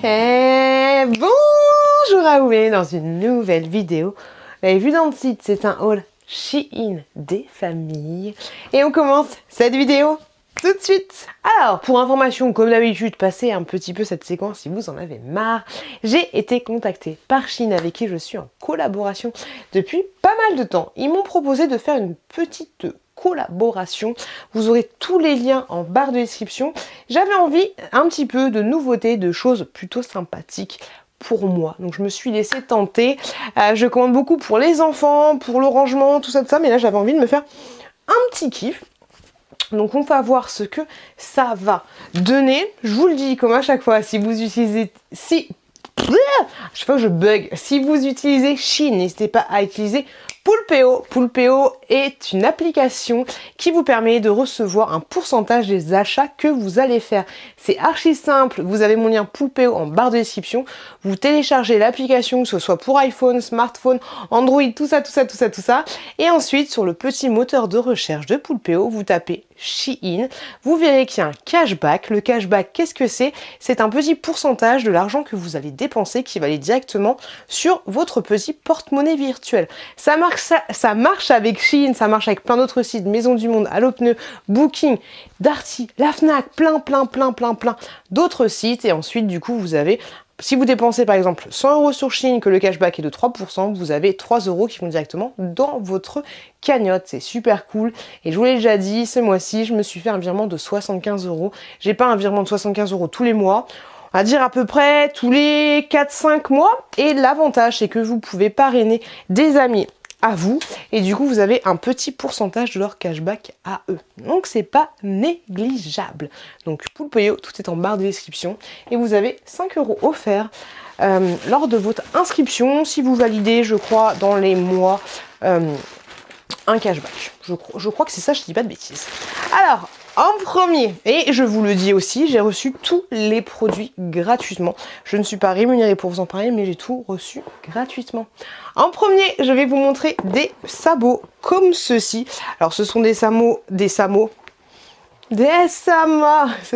Et bonjour à vous, dans une nouvelle vidéo. Vous l'avez vu dans le titre, c'est un haul Shein des familles. Et on commence cette vidéo tout de suite. Alors, pour information, comme d'habitude, passez un petit peu cette séquence si vous en avez marre. J'ai été contactée par Shein avec qui je suis en collaboration depuis pas mal de temps. Ils m'ont proposé de faire une petite collaboration. Vous aurez tous les liens en barre de description. J'avais envie un petit peu de nouveautés, de choses plutôt sympathiques pour moi. Donc je me suis laissée tenter. Je commande beaucoup pour les enfants, pour le rangement, tout ça, mais là j'avais envie de me faire un petit kiff. Donc on va voir ce que ça va donner. Je vous le dis comme à chaque fois, si vous utilisez... Je sais pas, je bug. Si vous utilisez Shein, n'hésitez pas à utiliser Poulpeo. Poulpeo est une application qui vous permet de recevoir un pourcentage des achats que vous allez faire. C'est archi simple. Vous avez mon lien Poulpeo en barre de description. Vous téléchargez l'application, que ce soit pour iPhone, smartphone, Android, tout ça. Et ensuite, sur le petit moteur de recherche de Poulpeo, vous tapez Shein. Vous verrez qu'il y a un cashback. Le cashback, qu'est-ce que c'est? C'est un petit pourcentage de l'argent que vous allez dépenser qui va aller directement sur votre petit porte-monnaie virtuel. Ça marche avec Shein, ça marche avec plein d'autres sites, Maison du Monde, Allopneu, Booking, Darty, la Fnac, plein d'autres sites. Et ensuite, du coup, vous avez... Si vous dépensez par exemple 100 € sur Shein, que le cashback est de 3%, vous avez 3 € qui vont directement dans votre cagnotte. C'est super cool. Et je vous l'ai déjà dit, ce mois-ci, je me suis fait un virement de 75 €. J'ai pas un virement de 75 € tous les mois. On va dire à peu près tous les 4-5 mois. Et l'avantage, c'est que vous pouvez parrainer des amis à vous, et du coup vous avez un petit pourcentage de leur cashback à eux, donc c'est pas négligeable. Donc Poulpeo, tout est en barre de description, et vous avez 5 € offerts lors de votre inscription, si vous validez, je crois, dans les mois, un cashback. Je crois que c'est ça, je dis pas de bêtises. Alors, en premier, et je vous le dis aussi, j'ai reçu tous les produits gratuitement. Je ne suis pas rémunérée pour vous en parler, mais j'ai tout reçu gratuitement. En premier, je vais vous montrer des sabots comme ceci. Alors, ce sont ce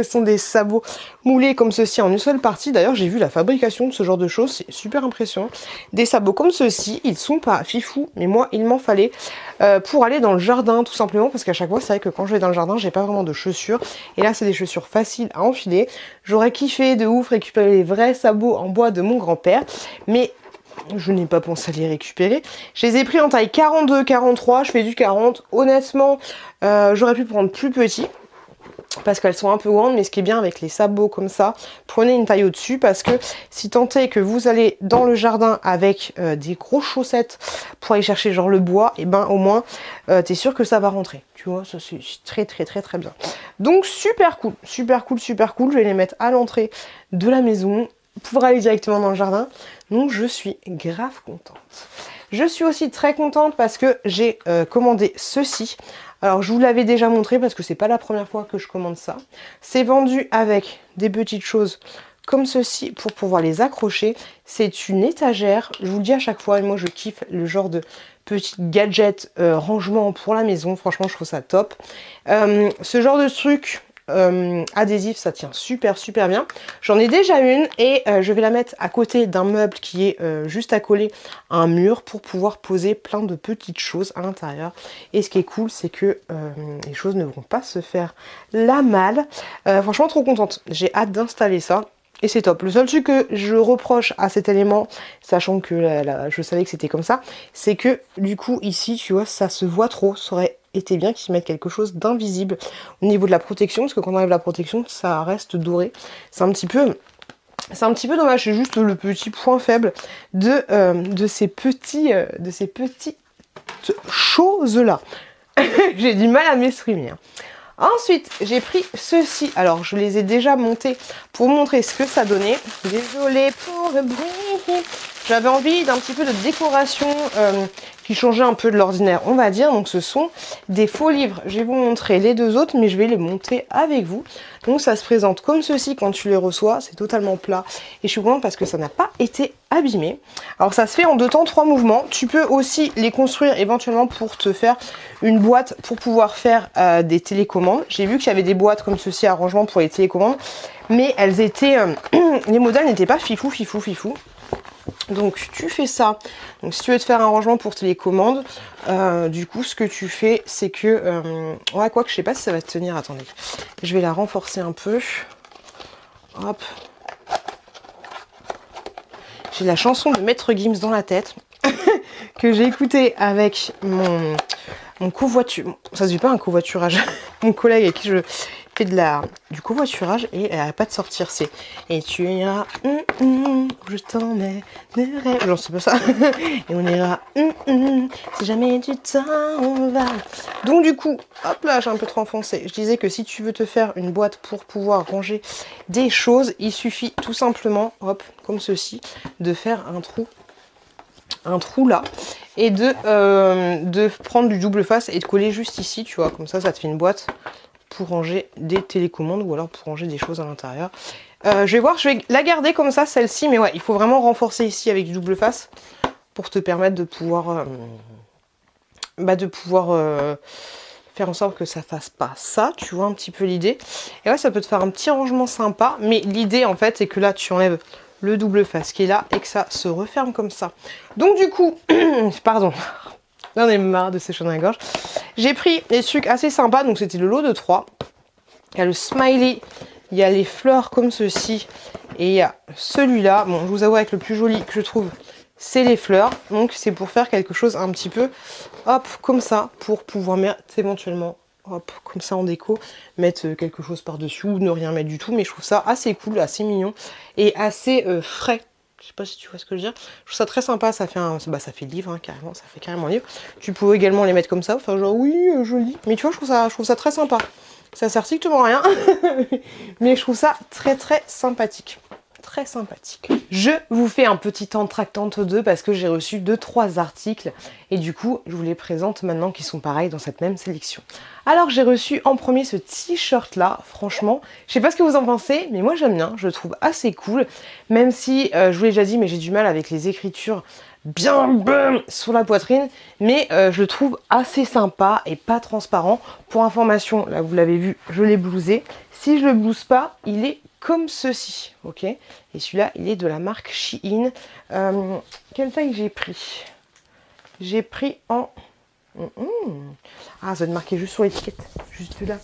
sont des sabots moulés comme ceci en une seule partie. D'ailleurs, j'ai vu la fabrication de ce genre de choses, c'est super impressionnant. Des sabots comme ceci, ils sont pas fifous, mais moi, il m'en fallait pour aller dans le jardin, tout simplement, parce qu'à chaque fois, c'est vrai que quand je vais dans le jardin, j'ai pas vraiment de chaussures. Et là, c'est des chaussures faciles à enfiler. J'aurais kiffé de ouf récupérer les vrais sabots en bois de mon grand-père, mais je n'ai pas pensé à les récupérer. Je les ai pris en taille 42, 43, je fais du 40. Honnêtement, j'aurais pu prendre plus petit, parce qu'elles sont un peu grandes, mais ce qui est bien avec les sabots comme ça, prenez une taille au-dessus, parce que si tant est que vous allez dans le jardin avec des grosses chaussettes pour aller chercher genre le bois, et ben au moins t'es sûr que ça va rentrer, tu vois, ça c'est très bien. Donc super cool, je vais les mettre à l'entrée de la maison pour aller directement dans le jardin, donc je suis grave contente. Je suis aussi très contente parce que j'ai commandé ceci. Alors je vous l'avais déjà montré parce que c'est pas la première fois que je commande ça. C'est vendu avec des petites choses comme ceci pour pouvoir les accrocher. C'est une étagère, je vous le dis à chaque fois, et moi je kiffe le genre de petits gadgets rangement pour la maison. Franchement je trouve ça top. Ce genre de truc adhésif, ça tient super bien. J'en ai déjà une et je vais la mettre à côté d'un meuble qui est juste à coller à un mur pour pouvoir poser plein de petites choses à l'intérieur. Et ce qui est cool, c'est que les choses ne vont pas se faire la malle. Franchement trop contente, j'ai hâte d'installer ça. Et c'est top. Le seul truc que je reproche à cet élément, sachant que je savais que c'était comme ça, c'est que du coup ici, tu vois, ça se voit trop. Ça aurait été bien qu'ils mettent quelque chose d'invisible au niveau de la protection, parce que quand on enlève la protection, ça reste doré. C'est un petit peu dommage. C'est juste le petit point faible de ces petites choses-là. J'ai du mal à m'exprimer. Hein. Ensuite, j'ai pris ceci. Alors, je les ai déjà montés pour vous montrer ce que ça donnait. Désolée pour le bruit. aussi. J'avais envie d'un petit peu de décoration qui changeait un peu de l'ordinaire, on va dire. Donc ce sont des faux livres. Je vais vous montrer les deux autres, mais je vais les monter avec vous. Donc ça se présente comme ceci quand tu les reçois. C'est totalement plat. Et je suis contente parce que ça n'a pas été abîmé. Alors ça se fait en 2 temps, 3 mouvements. Tu peux aussi les construire éventuellement pour te faire une boîte pour pouvoir faire des télécommandes. J'ai vu qu'il y avait des boîtes comme ceci à rangement pour les télécommandes. Mais elles étaient... les modèles n'étaient pas fifou. Donc tu fais ça. Donc si tu veux te faire un rangement pour télécommande, du coup ce que tu fais c'est que... ouais, quoi que je sais pas si ça va tenir, attendez. Je vais la renforcer un peu. Hop. J'ai la chanson de Maître Gims dans la tête que j'ai écoutée avec mon covoiturage. Ça se dit pas un covoiturage. Mon collègue avec qui je fais du covoiturage et elle n'arrête pas de sortir. C'est et tu iras je t'emmènerai. Genre c'est pas ça. Et on ira si jamais tu t'en vas. Donc du coup, hop là, j'ai un peu trop enfoncé. Je disais que si tu veux te faire une boîte pour pouvoir ranger des choses, il suffit tout simplement, hop, comme ceci, de faire un trou là et de prendre du double face et de coller juste ici, tu vois, comme ça te fait une boîte pour ranger des télécommandes ou alors pour ranger des choses à l'intérieur. Je vais voir, je vais la garder comme ça celle-ci, mais ouais, il faut vraiment renforcer ici avec du double face pour te permettre de pouvoir faire en sorte que ça fasse pas ça, tu vois un petit peu l'idée. Et ouais, ça peut te faire un petit rangement sympa, mais l'idée en fait c'est que là tu enlèves le double face qui est là et que ça se referme comme ça. Donc du coup, pardon, j'en ai marre de ces choses dans la gorge. J'ai pris des trucs assez sympas, donc c'était le lot de 3. Il y a le smiley, il y a les fleurs comme ceci et il y a celui-là. Bon, je vous avoue avec le plus joli que je trouve, c'est les fleurs. Donc c'est pour faire quelque chose un petit peu, hop, comme ça, pour pouvoir mettre éventuellement, hop, comme ça en déco, mettre quelque chose par-dessus ou ne rien mettre du tout. Mais je trouve ça assez cool, assez mignon et assez frais. Je sais pas si tu vois ce que je veux dire. Je trouve ça très sympa, ça fait ça fait livre, hein, carrément, ça fait carrément livre. Tu peux également les mettre comme ça, enfin genre oui, joli. Mais tu vois, je trouve ça très sympa. Ça sert strictement à rien, mais je trouve ça très très sympathique. Très sympathique. Je vous fais un petit entractante 2 parce que j'ai reçu 2-3 articles et du coup je vous les présente maintenant qui sont pareils dans cette même sélection. Alors j'ai reçu en premier ce t-shirt là, franchement, je sais pas ce que vous en pensez, mais moi j'aime bien, je le trouve assez cool, même si je vous l'ai déjà dit, mais j'ai du mal avec les écritures bien sur la poitrine, mais je le trouve assez sympa et pas transparent. Pour information, là vous l'avez vu, je l'ai blousé. Si je le blouse pas, il est comme ceci, ok. Et celui-là, il est de la marque Shein. Quelle taille j'ai pris? J'ai pris en... Ah, ça doit être marqué juste sur l'étiquette, juste là.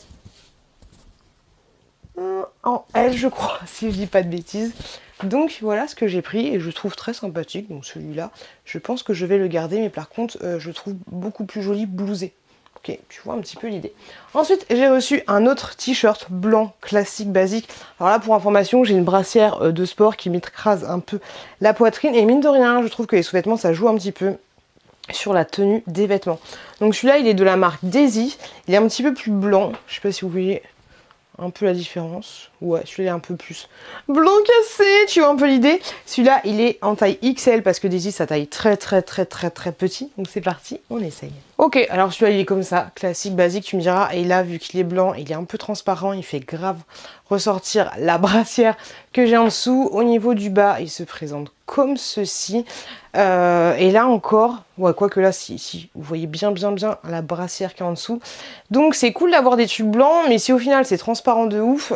En L, je crois, si je dis pas de bêtises. Donc voilà ce que j'ai pris et je trouve très sympathique. Donc celui-là, je pense que je vais le garder, mais par contre, je trouve beaucoup plus joli blousé. Ok, tu vois un petit peu l'idée. Ensuite, j'ai reçu un autre t-shirt blanc, classique, basique. Alors là, pour information, j'ai une brassière de sport qui m'écrase un peu la poitrine. Et mine de rien, je trouve que les sous-vêtements, ça joue un petit peu sur la tenue des vêtements. Donc celui-là, il est de la marque Daisy. Il est un petit peu plus blanc. Je sais pas si vous voyez un peu la différence. Ouais, celui-là est un peu plus blanc cassé, tu vois un peu l'idée. Celui-là, il est en taille XL parce que Daisy, ça taille très petit. Donc c'est parti, on essaye. Ok, alors celui-là, il est comme ça, classique, basique, tu me diras. Et là, vu qu'il est blanc, il est un peu transparent, il fait grave ressortir la brassière que j'ai en dessous. Au niveau du bas, il se présente comme ceci. Et là encore, ouais, quoique là, si vous voyez bien la brassière qui est en dessous. Donc c'est cool d'avoir des trucs blancs, mais si au final c'est transparent de ouf,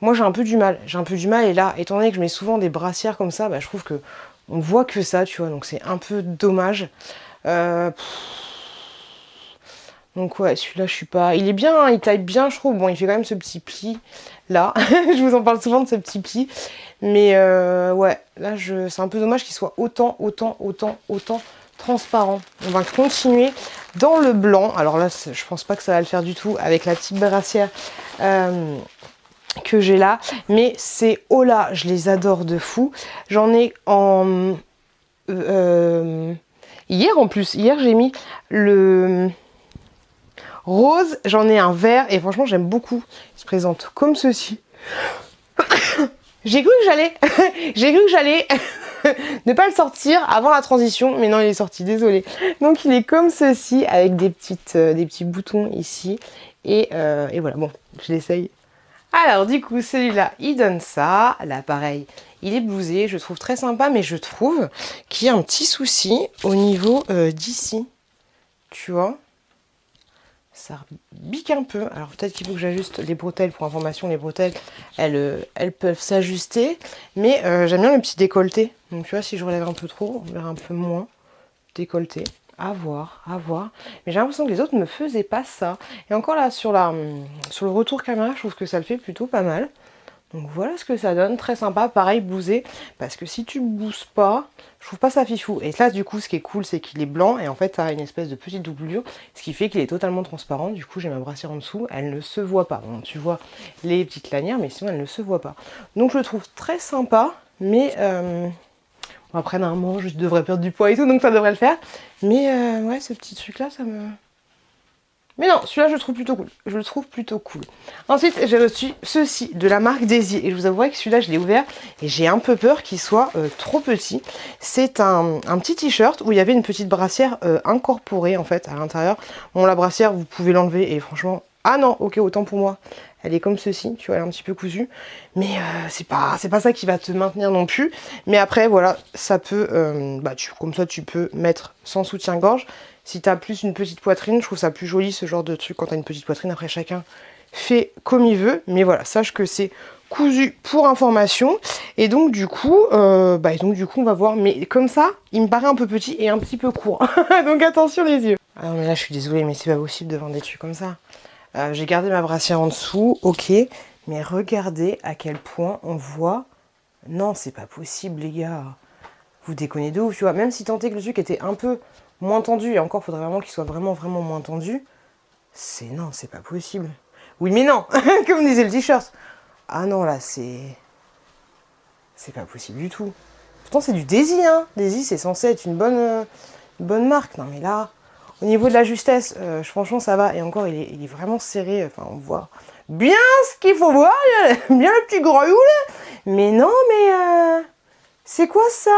moi j'ai un peu du mal. Et là, étant donné que je mets souvent des brassières comme ça, bah, je trouve que on voit que ça, tu vois, donc c'est un peu dommage. Donc ouais, celui-là, je suis pas... Il est bien, hein, il taille bien, je trouve. Bon, il fait quand même ce petit pli, là. Je vous en parle souvent de ce petit pli. Mais ouais, là, c'est un peu dommage qu'il soit autant transparent. On va continuer dans le blanc. Alors là, je pense pas que ça va le faire du tout avec la petite brassière que j'ai là. Mais c'est... Oh là, je les adore de fou. J'en ai en... hier en plus. Hier, j'ai mis le... rose, j'en ai un vert et franchement j'aime beaucoup. Il se présente comme ceci. J'ai cru que j'allais ne pas le sortir avant la transition, mais non, il est sorti, désolé. Donc il est comme ceci, avec des petits boutons ici, et voilà, bon, je l'essaye. Alors du coup, celui-là, il donne ça, là pareil, il est blousé, je trouve très sympa, mais je trouve qu'il y a un petit souci au niveau d'ici, tu vois. Ça bique un peu. Alors peut-être qu'il faut que j'ajuste les bretelles. Pour information, les bretelles, elles peuvent s'ajuster. Mais j'aime bien le petit décolleté. Donc tu vois, si je relève un peu trop, on verra un peu moins décolleté. À voir, à voir. Mais j'ai l'impression que les autres ne me faisaient pas ça. Et encore là, sur le retour caméra, je trouve que ça le fait plutôt pas mal. Donc voilà ce que ça donne, très sympa, pareil blousé, parce que si tu blouses pas, je trouve pas ça fifou. Et là du coup ce qui est cool c'est qu'il est blanc et en fait ça a une espèce de petite doublure, ce qui fait qu'il est totalement transparent. Du coup j'ai ma brassière en dessous, elle ne se voit pas. Bon, tu vois les petites lanières mais sinon elle ne se voit pas. Donc je le trouve très sympa, mais bon, après normalement je devrais perdre du poids et tout donc ça devrait le faire. Mais ouais ce petit truc là ça me... Mais non, celui-là, je le trouve plutôt cool. Je le trouve plutôt cool. Ensuite, j'ai reçu ceci de la marque Daisy. Et je vous avouerai que celui-là, je l'ai ouvert et j'ai un peu peur qu'il soit trop petit. C'est un petit t-shirt où il y avait une petite brassière incorporée, en fait, à l'intérieur. Bon, la brassière, vous pouvez l'enlever et franchement... Ah non, ok, autant pour moi. Elle est comme ceci, tu vois, elle est un petit peu cousue. Mais c'est pas ça qui va te maintenir non plus. Mais après, voilà, ça peut... comme ça, tu peux mettre sans soutien-gorge. Si t'as plus une petite poitrine, je trouve ça plus joli ce genre de truc quand t'as une petite poitrine. Après, chacun fait comme il veut. Mais voilà, sache que c'est cousu pour information. Et donc, du coup, on va voir. Mais comme ça, il me paraît un peu petit et un petit peu court. Donc, attention les yeux. Ah non, mais là, je suis désolée, mais c'est pas possible de vendre des trucs comme ça. J'ai gardé ma brassière en dessous, ok. Mais regardez à quel point on voit... Non, c'est pas possible, les gars. Vous déconnez de ouf, tu vois. Même si tant est que le truc était un peu... moins tendu, et encore faudrait vraiment qu'il soit vraiment moins tendu. Non, c'est pas possible. Oui mais non, comme disait le t-shirt. Ah non là c'est pas possible du tout. Pourtant c'est du Daisy hein. Daisy c'est censé être une bonne marque. Non mais là, au niveau de la justesse, franchement ça va. Et encore il est vraiment serré. Enfin on voit bien ce qu'il faut voir, bien le petit grouille. Mais non mais c'est quoi ça?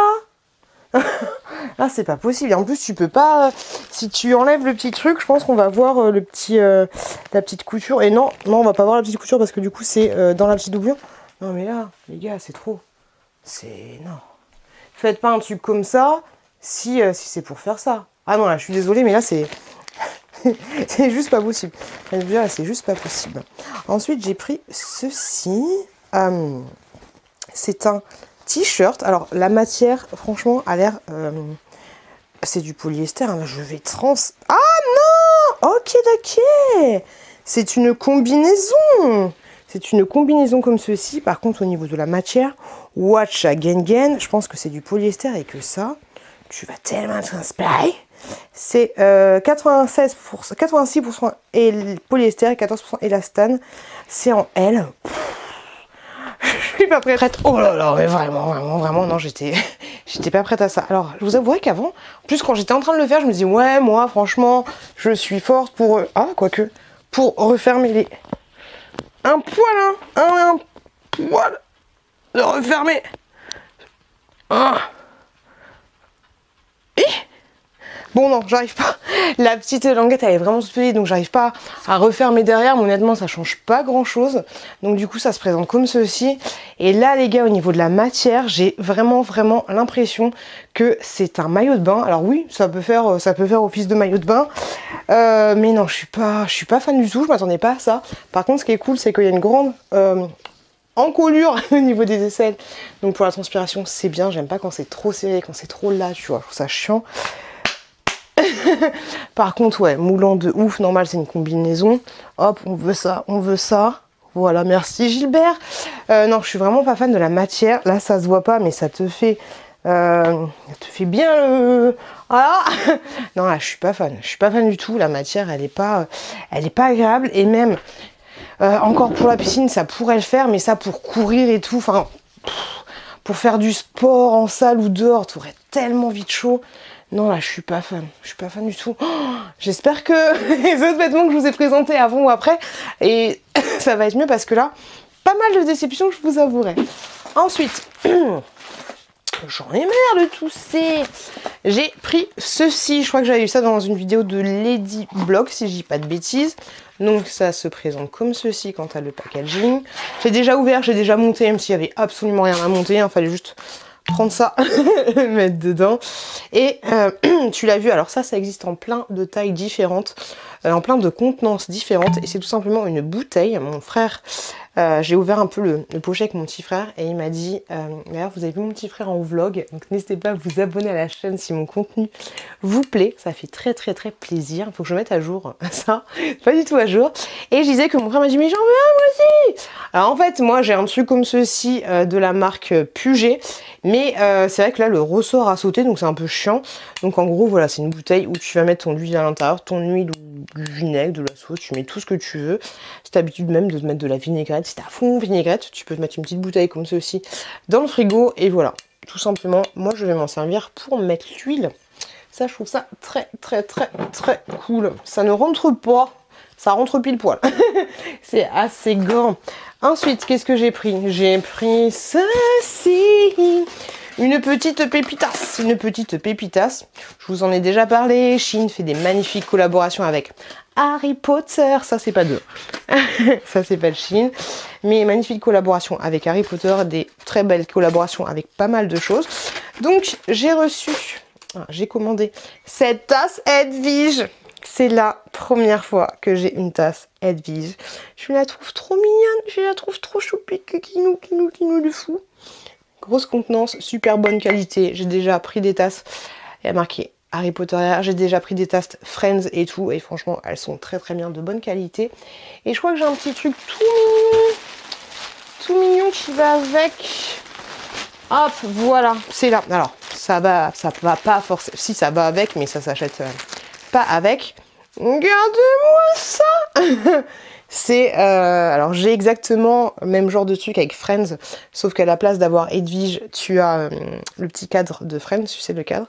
Là c'est pas possible et en plus tu peux pas si tu enlèves le petit truc je pense qu'on va voir la petite couture et non on va pas voir la petite couture parce que du coup c'est dans la petite doublure. Non mais là les gars c'est trop, non, faites pas un truc comme ça si c'est pour faire ça. Ah non là je suis désolée mais là c'est c'est juste pas possible. C'est juste pas possible. Ensuite j'ai pris ceci, c'est un t-shirt. Alors la matière franchement a l'air c'est du polyester hein. Je vais ah non, ok d'accord, c'est une combinaison comme ceci. Par contre au niveau de la matière watch again, je pense que c'est du polyester et que ça tu vas tellement transpirer. C'est 86% polyester et 14% élastane. C'est en L. Je suis pas prête. Oh là là, mais vraiment, non, j'étais pas prête à ça. Alors, je vous avouerai qu'avant, en plus, quand j'étais en train de le faire, je me disais, ouais, moi, franchement, je suis forte pour... quoique, pour refermer les... Un poil, hein, un poil de refermer. Bon non, j'arrive pas. La petite languette elle est vraiment toute petite donc j'arrive pas à refermer derrière. Mais honnêtement ça change pas grand chose. Donc du coup ça se présente comme ceci. Et là les gars au niveau de la matière j'ai vraiment l'impression que c'est un maillot de bain. Alors oui ça peut faire office de maillot de bain. Mais non je suis pas fan du tout. Je m'attendais pas à ça. Par contre ce qui est cool c'est qu'il y a une grande... encolure au niveau des aisselles. Donc pour la transpiration c'est bien. J'aime pas quand c'est trop serré, quand c'est trop là, tu vois. Je trouve ça chiant. Par contre ouais, moulant de ouf, normal c'est une combinaison. Hop, on veut ça. Voilà, merci Gilbert. Non, je suis vraiment pas fan de la matière. Là ça se voit pas mais ça te fait bien le... Voilà. Non là je suis pas fan du tout. La matière elle est pas agréable. Et même encore pour la piscine ça pourrait le faire, mais ça pour courir et tout, enfin pour faire du sport en salle ou dehors t'aurais tellement vite chaud. Non là je suis pas fan du tout. Oh, j'espère que les autres vêtements que je vous ai présentés avant ou après et ça va être mieux parce que là pas mal de déceptions je vous avouerai. Ensuite J'en ai marre de tousser. J'ai pris ceci. Je crois que j'avais vu ça dans une vidéo de Lady Blog, si je dis pas de bêtises. Donc ça se présente comme ceci quant à le packaging. J'ai déjà ouvert, j'ai déjà monté, même s'il y avait absolument rien à monter. Il fallait juste prendre ça, le mettre dedans. Et tu l'as vu, alors ça existe en plein de tailles différentes, en plein de contenances différentes. Et c'est tout simplement une bouteille. Mon frère, j'ai ouvert un peu le pochet avec mon petit frère et il m'a dit, d'ailleurs vous avez vu mon petit frère en vlog, donc n'hésitez pas à vous abonner à la chaîne si mon contenu vous plaît. Ça fait très plaisir. Il faut que je mette à jour ça, pas du tout à jour. Et je disais que mon frère m'a dit, mais j'en veux un moi aussi. Alors en fait, moi j'ai un truc comme ceci de la marque Puget. Mais c'est vrai que là le ressort a sauté, donc c'est un peu chiant. Donc en gros voilà, c'est une bouteille où tu vas mettre ton huile à l'intérieur, ton huile ou du vinaigre, de la sauce, tu mets tout ce que tu veux. Si t'as l'habitude même de te mettre de la vinaigrette, si t'es à fond vinaigrette, tu peux te mettre une petite bouteille comme ceci dans le frigo et voilà. Tout simplement, moi je vais m'en servir pour mettre l'huile. Ça je trouve ça très cool. Ça ne rentre pas, ça rentre pile poil. C'est assez grand. Ensuite, qu'est-ce que j'ai pris? J'ai pris ceci. Une petite pépitas. Une petite pépitas. Je vous en ai déjà parlé. Shein fait des magnifiques collaborations avec Harry Potter. Ça, c'est pas d'eux. Ça, c'est pas de Shein. Mais magnifique collaboration avec Harry Potter. Des très belles collaborations avec pas mal de choses. Donc, j'ai reçu... j'ai commandé cette tasse Edwige. C'est la première fois que j'ai une tasse Edwige. Je la trouve trop mignonne, je la trouve trop choupie, kinou de fou. Grosse contenance, super bonne qualité. J'ai déjà pris des tasses, il y a marqué Harry Potter, j'ai déjà pris des tasses Friends et tout, et franchement elles sont très bien, de bonne qualité. Et je crois que j'ai un petit truc tout mignon qui va avec. Hop, voilà, c'est là. Alors, ça va pas forcément, si ça va avec, mais ça s'achète pas avec. Regardez-moi ça. C'est alors j'ai exactement le même genre de truc avec Friends, sauf qu'à la place d'avoir Edwige, tu as le petit cadre de Friends, tu sais le cadre.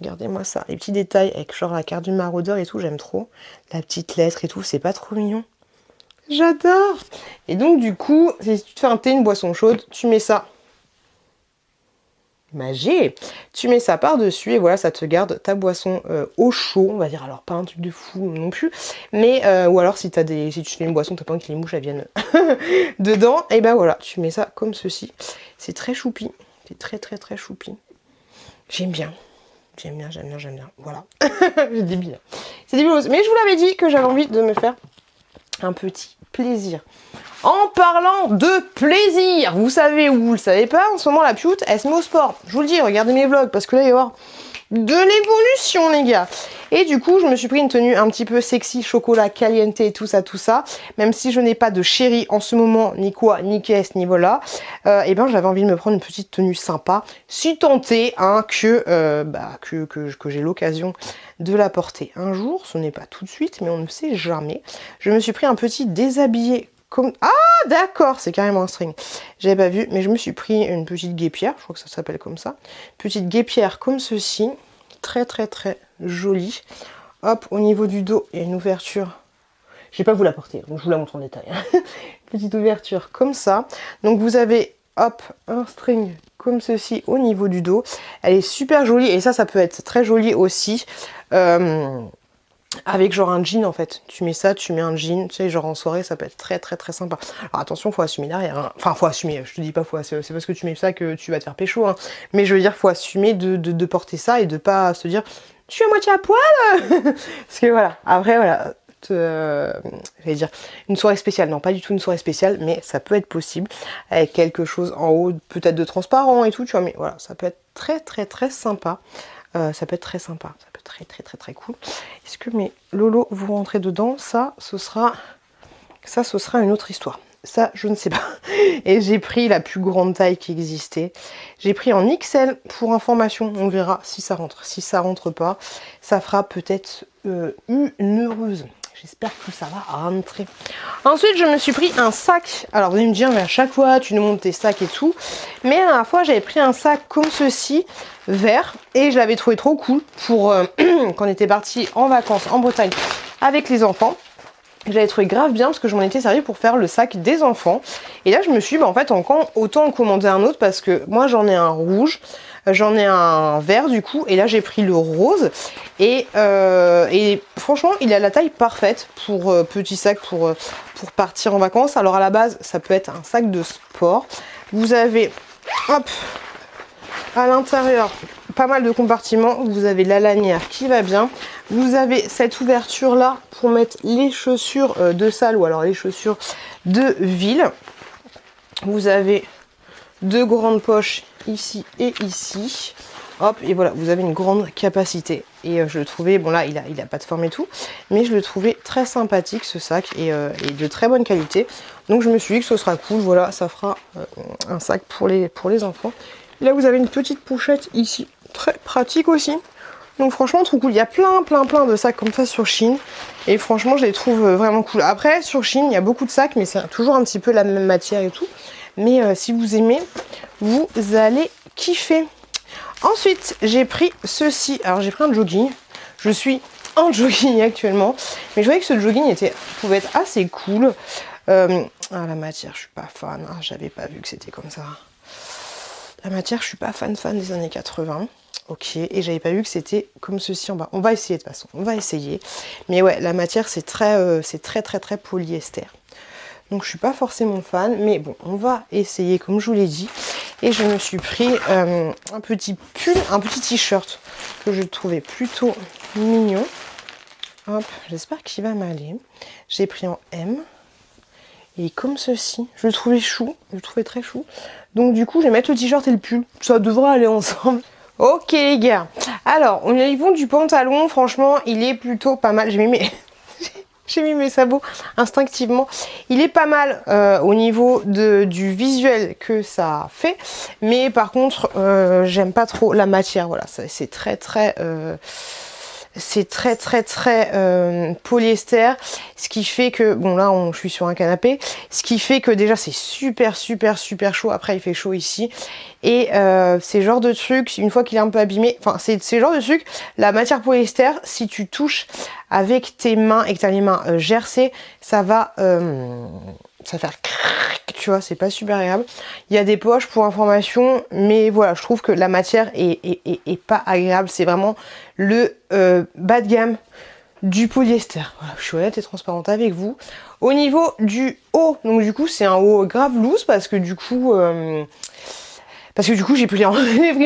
Regardez-moi ça, les petits détails avec genre la carte du maraudeur et tout, j'aime trop. La petite lettre et tout, c'est pas trop mignon. J'adore. Et donc du coup, si tu te fais un thé, une boisson chaude, tu mets ça. Magie. Tu mets ça par-dessus et voilà, ça te garde ta boisson au chaud, on va dire. Alors pas un truc de fou non plus, mais ou alors si tu fais une boisson, t'as pas envie que les mouches elles viennent dedans, et ben voilà, tu mets ça comme ceci. C'est très choupi, c'est très choupi. J'aime bien. Voilà, je dis bien. C'est débile, mais je vous l'avais dit que j'avais envie de me faire un petit plaisir. En parlant de plaisir, vous savez ou vous le savez pas, en ce moment la pioute, elle se met au sport. Je vous le dis, regardez mes vlogs, parce que là il va y avoir de l'évolution les gars. Et du coup, je me suis pris une tenue un petit peu sexy, chocolat, caliente et tout ça. Même si je n'ai pas de chéri en ce moment, ni quoi, ni qu'est-ce niveau-là, et ben j'avais envie de me prendre une petite tenue sympa, si tenté hein, que j'ai l'occasion de la porter un jour. Ce n'est pas tout de suite, mais on ne sait jamais. Je me suis pris un petit déshabillé. Ah d'accord, c'est carrément un string. J'avais pas vu, mais je me suis pris une petite guêpière, je crois que ça s'appelle comme ça. Petite guêpière comme ceci, très jolie. Hop, au niveau du dos, il y a une ouverture. Je vais pas vous la porter, donc je vous la montre en détail. Petite ouverture comme ça. Donc vous avez, hop, un string comme ceci au niveau du dos. Elle est super jolie, et ça peut être très joli aussi. Avec genre un jean en fait, tu mets ça, tu mets un jean, tu sais, genre en soirée, ça peut être très sympa. Alors attention, faut assumer derrière, hein. Enfin faut assumer, je te dis pas c'est parce que tu mets ça que tu vas te faire pécho, hein. Mais je veux dire, faut assumer de porter ça et de pas se dire, je suis à moitié à poil. Parce que voilà, après voilà, j'allais dire une soirée spéciale, non pas du tout une soirée spéciale, mais ça peut être possible, avec quelque chose en haut, peut-être de transparent et tout, tu vois, mais voilà, ça peut être très sympa. Ça peut être très sympa, ça peut être très cool. Est-ce que mes lolos vont rentrer dedans? Ça, ce sera une autre histoire. Ça, je ne sais pas. Et j'ai pris la plus grande taille qui existait. J'ai pris en XL pour information. On verra si ça rentre. Si ça rentre pas, ça fera peut-être une heureuse. J'espère que ça va rentrer. Ensuite, je me suis pris un sac. Alors, vous allez me dire, mais à chaque fois, tu nous montres tes sacs et tout. Mais la dernière fois, j'avais pris un sac comme ceci, vert. Et je l'avais trouvé trop cool pour quand on était parti en vacances en Bretagne avec les enfants. J'avais trouvé grave bien parce que je m'en étais servi pour faire le sac des enfants. Et là je me suis dit, bah, en fait autant en commander un autre parce que moi j'en ai un rouge, j'en ai un vert du coup, et là j'ai pris le rose. Et franchement il a la taille parfaite pour petit sac pour partir en vacances. Alors à la base ça peut être un sac de sport. Vous avez, hop, à l'intérieur pas mal de compartiments, vous avez la lanière qui va bien, vous avez cette ouverture là pour mettre les chaussures de salle ou alors les chaussures de ville, vous avez deux grandes poches ici et ici, hop, et voilà, vous avez une grande capacité. Et je le trouvais, bon là il a pas de forme et tout, mais je le trouvais très sympathique ce sac et de très bonne qualité. Donc je me suis dit que ce sera cool, voilà, ça fera un sac pour les enfants. Là vous avez une petite pochette ici, très pratique aussi. Donc franchement trop cool. Il y a plein de sacs comme ça sur Shein. Et franchement je les trouve vraiment cool. Après sur Shein il y a beaucoup de sacs mais c'est toujours un petit peu la même matière et tout. Mais si vous aimez, vous allez kiffer. Ensuite j'ai pris ceci. Alors j'ai pris un jogging. Je suis en jogging actuellement. Mais je voyais que ce jogging pouvait être assez cool. Ah la matière je suis pas fan. Ah, j'avais pas vu que c'était comme ça. La matière, je suis pas fan des années 80. Ok, et j'avais pas vu que c'était comme ceci en bas. On va essayer de toute façon, on va essayer. Mais ouais, la matière, c'est très polyester. Donc je suis pas forcément fan, mais bon, on va essayer comme je vous l'ai dit. Et je me suis pris un petit pull, un petit t-shirt que je trouvais plutôt mignon. Hop, j'espère qu'il va m'aller. J'ai pris en M. Et comme ceci, je le trouvais chou, je le trouvais très chou. Donc du coup, je vais mettre le t-shirt et le pull. Ça devrait aller ensemble. Ok les gars. Alors, au niveau du pantalon, franchement, il est plutôt pas mal. J'ai mis mes sabots instinctivement. Il est pas mal au niveau du visuel que ça fait. Mais par contre, j'aime pas trop la matière. Voilà, c'est très polyester, ce qui fait que, bon là je suis sur un canapé, ce qui fait que déjà c'est super chaud, après il fait chaud ici, et c'est le genre de truc, une fois qu'il est un peu abîmé, enfin c'est le genre de truc, la matière polyester, si tu touches avec tes mains et que tu as les mains gercées, ça va faire tu vois, c'est pas super agréable. Il y a des poches pour information, mais voilà, je trouve que la matière est pas agréable. C'est vraiment le bas de gamme du polyester. Voilà, je suis honnête et transparente avec vous. Au niveau du haut, donc du coup c'est un haut grave loose parce que du coup j'ai pris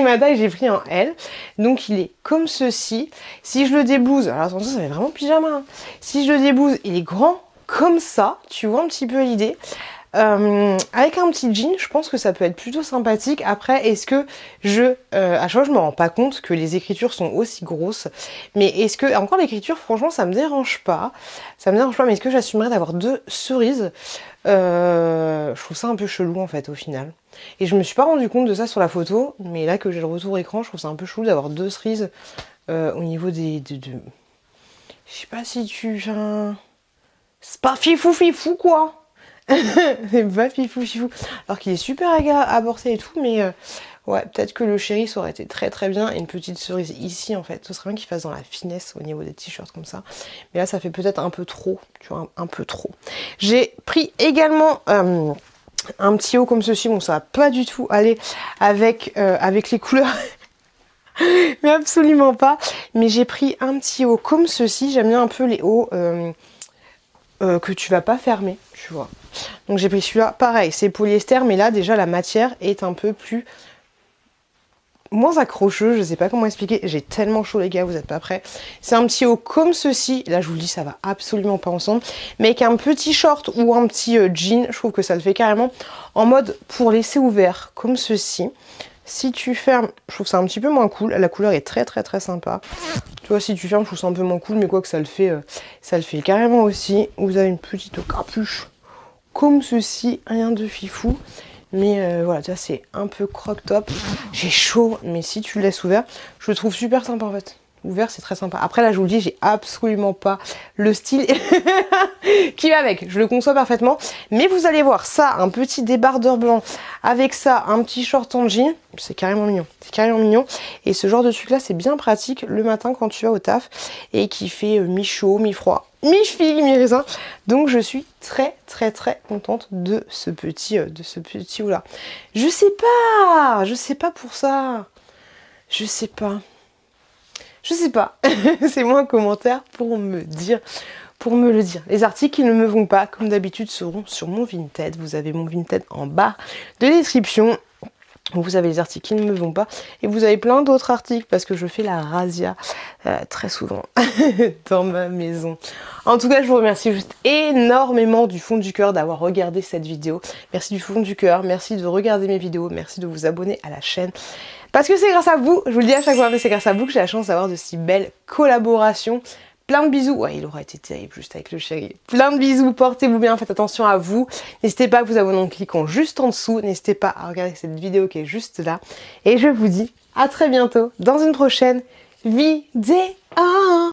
ma taille, j'ai pris en L. Donc il est comme ceci. Si je le déblouse, alors attention ça fait vraiment pyjama, hein. Si je le déblouse, il est grand comme ça, tu vois un petit peu l'idée. Avec un petit jean, je pense que ça peut être plutôt sympathique. Après, est-ce que à chaque fois je me rends pas compte que les écritures sont aussi grosses, mais est-ce que, encore l'écriture, franchement ça me dérange pas, mais est-ce que j'assumerais d'avoir deux cerises? Je trouve ça un peu chelou en fait au final. Et je me suis pas rendu compte de ça sur la photo, mais là que j'ai le retour écran, je trouve ça un peu chelou d'avoir deux cerises au niveau je sais pas si c'est pas fifou quoi. C'est pas fifou. Alors qu'il est super agréable à porter et tout, mais ouais, peut-être que le chéri ça aurait été très bien. Et une petite cerise ici en fait, ce serait bien qu'il fasse dans la finesse au niveau des t-shirts comme ça. Mais là ça fait peut-être un peu trop, tu vois, un peu trop. J'ai pris également un petit haut comme ceci. Bon, ça va pas du tout aller avec les couleurs. Mais absolument pas. Mais j'ai pris un petit haut comme ceci. J'aime bien un peu les hauts que tu vas pas fermer, tu vois. Donc j'ai pris celui-là, pareil, c'est polyester, mais là déjà la matière est un peu moins accrocheuse, je sais pas comment expliquer, j'ai tellement chaud les gars, vous êtes pas prêts. C'est un petit haut comme ceci, là je vous le dis ça va absolument pas ensemble, mais avec un petit short ou un petit jean, je trouve que ça le fait carrément en mode pour laisser ouvert, comme ceci. Si tu fermes, je trouve ça un petit peu moins cool, la couleur est très sympa. Tu vois, si tu fermes, je trouve ça un peu moins cool, mais quoi que ça le fait carrément aussi. Vous avez une petite capuche comme ceci, rien de fifou. Mais voilà, tu vois, c'est un peu croc-top. J'ai chaud, mais si tu le laisses ouvert, je le trouve super sympa en fait. Ouvert, c'est très sympa. Après, là, je vous le dis, j'ai absolument pas le style qui va avec. Je le conçois parfaitement. Mais vous allez voir, ça, un petit débardeur blanc, avec ça, un petit short en jean, c'est carrément mignon. C'est carrément mignon. Et ce genre de truc-là, c'est bien pratique le matin quand tu vas au taf et qui fait mi-chaud, mi-froid. mi-figue, mi-raisin. Donc je suis très contente de ce petit oula. Je sais pas pour ça. Je sais pas. C'est moi un commentaire pour me dire, pour me le dire. Les articles qui ne me vont pas, comme d'habitude, seront sur mon Vinted. Vous avez mon Vinted en barre de description. Vous avez les articles qui ne me vont pas et vous avez plein d'autres articles parce que je fais la razzia très souvent dans ma maison. En tout cas, je vous remercie juste énormément du fond du cœur d'avoir regardé cette vidéo. Merci du fond du cœur, merci de regarder mes vidéos, merci de vous abonner à la chaîne. Parce que c'est grâce à vous, je vous le dis à chaque fois, mais c'est grâce à vous que j'ai la chance d'avoir de si belles collaborations. Plein de bisous. Ouais, il aurait été terrible juste avec le chéri. Plein de bisous, portez-vous bien, faites attention à vous. N'hésitez pas à vous abonner en cliquant juste en dessous. N'hésitez pas à regarder cette vidéo qui est juste là. Et je vous dis à très bientôt dans une prochaine vidéo.